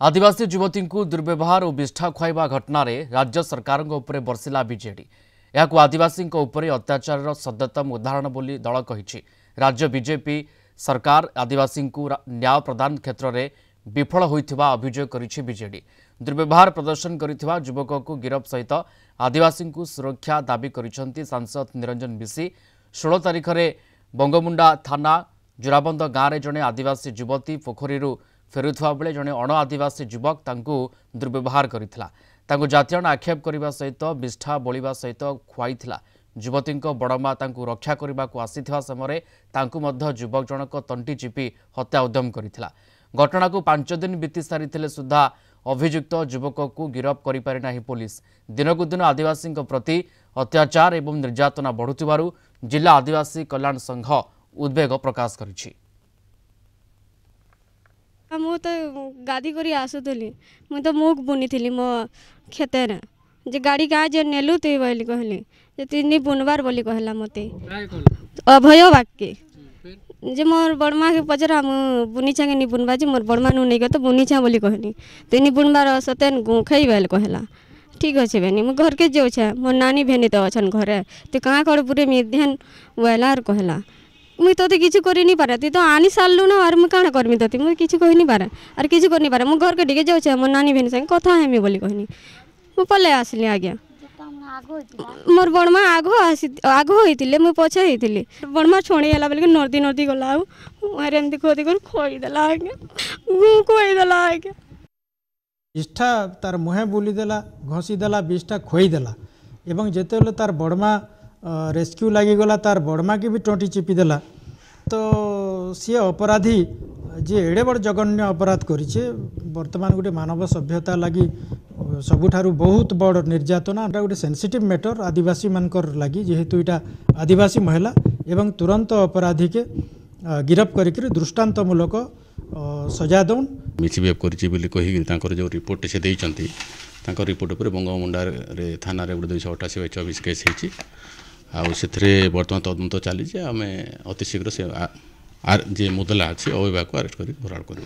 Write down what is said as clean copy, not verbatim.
आदिवासी युवती को दुर्व्यवहार और विष्ठा खुआइबा घटना रे राज्य सरकार उपरे बर्षिला बीजेडी। यह आदिवासी अत्याचार सद्यतम उदाहरण बोली दल कही। राज्य बीजेपी सरकार आदिवासी को न्याय प्रदान क्षेत्र में विफल होइथिबा अभियोग करिछि बीजेडी। दुर्व्यवहार प्रदर्शन करिथिबा युवक को गिरफ सहित आदिवासी को सुरक्षा दाबी करिसेंती सांसद निरंजन बिसी। 16 तारिख में बंगमुंडा थाना जोराबंद गाँव में जड़े आदिवासी युवती पोखरी फेरुवा बेले जड़े अण आदिवासी युवक तांकु दुर्व्यवहार करथिला। तांकु जातीयण आक्षेप करने सहित विष्ठा बोलिबा सहित खुआइथिला। युवती बड़मा तांकु रक्षा करने को आसीथिबा समय तांकु मध्य युवक जनक तंटी चिपी हत्या उद्यम करथिला। घटना को 5 दिन बीती सारी सुधा अभियुक्त युवक को गिरफ करि पारि नाही पुलिस। दिनकु दिन आदिवासी प्रति अत्याचार एवं निर्यातना बढ़ुथिबारु जिला आदिवासी कल्याण संघ उद्वेग प्रकाश करिछि। मु तो गादी करी आसुली मु तो मुख बुनी मो खेतर जे गाड़ी का जे नेलु तुई बोली कहली जे तीन बुनबार बोली कहला मते अभय वाक्य जे मोर बड़मा के पचरा मु बुनीछा के नि बुनबा जे मोर बड़मा नु नहीं के तो बुनीछा बोली कहली तीन बुनबार सतेन गुखई बेल कहला ठीक अच्छे बेनी मु घर के जो छे मोर नानी भेनी तो अछन घरे तो कहाँ कड़े पूरे मिध्यान वेलार कहला मुई तो किसी कर नहीं पारे तो आनी सारू ना और मुझे कण करमी तो मुझे किसी कही नहीं पारे और किसी कर नहीं पारे मु घर के टिके जाऊे मो नानी भेनी संगे कथा हेमी बोली कहनी मु पले आसली आज्ञा मोर बड़मा आग होते मुझे पछे होती बड़मा छुणीगला बोल नदी नदी गला एमती खोदी कर खोईदेला आज्ञा खोईदेला आज्ञा विष्ठा तार मुहे बुलीदेला घसीदेला विष्ठा खोईदेला एवं जिते तार बड़मा रेस्क्यू लगिगला तार बड़मा की भी टोटी चिपीदेला तो सी अपराधी जी एड़े बड़ जघन्य अपराध करिछे वर्तमान गोटे मानव सभ्यता लगी सबुठारु बहुत बड़ निर्यातना गोटे सेंसिटिव मैटर आदिवासी मानकर लगी जेहेतु इटा आदिवासी महिला एवं तुरंत अपराधी के गिरफ करिक दृष्टांतमूलक सजा दौन मिसबिहेव कर जो रिपोर्ट से देइचंती तांकर रिपोर्ट पर बंगमुंडा थाना रे 288/24 केस होती बर्तमान तदंत चली आम अतिशीघ्र से जे मुदला अच्छी अविवाह को अरेस्ट कर भराड़ कर।